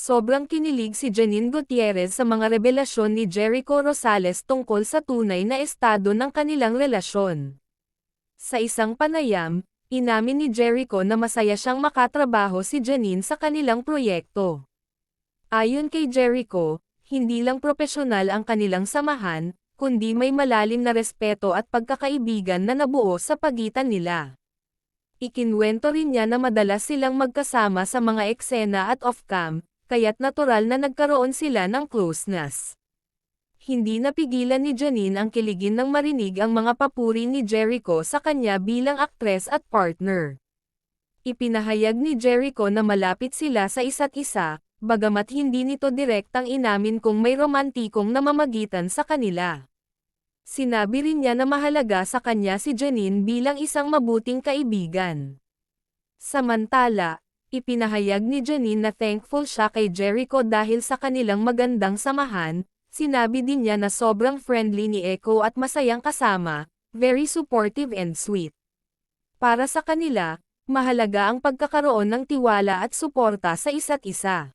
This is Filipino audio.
Sobrang kinilig si Janine Gutierrez sa mga revelasyon ni Jericho Rosales tungkol sa tunay na estado ng kanilang relasyon. Sa isang panayam, inamin ni Jericho na masaya siyang makatrabaho si Janine sa kanilang proyekto. Ayon kay Jericho, hindi lang propesyonal ang kanilang samahan, kundi may malalim na respeto at pagkakaibigan na nabuo sa pagitan nila. Ikinwento rin niya na madalas silang magkasama sa mga eksena at off-cam, kaya't natural na nagkaroon sila ng closeness. Hindi napigilan ni Janine ang kiligin nang marinig ang mga papuri ni Jericho sa kanya bilang aktres at partner. Ipinahayag ni Jericho na malapit sila sa isa't isa, bagamat hindi nito direktang inamin kung may romantikong namamagitan sa kanila. Sinabi rin niya na mahalaga sa kanya si Janine bilang isang mabuting kaibigan. Samantala, ipinahayag ni Janine na thankful siya kay Jericho dahil sa kanilang magandang samahan. Sinabi din niya na sobrang friendly ni Echo at masayang kasama, very supportive and sweet. Para sa kanila, mahalaga ang pagkakaroon ng tiwala at suporta sa isa't isa.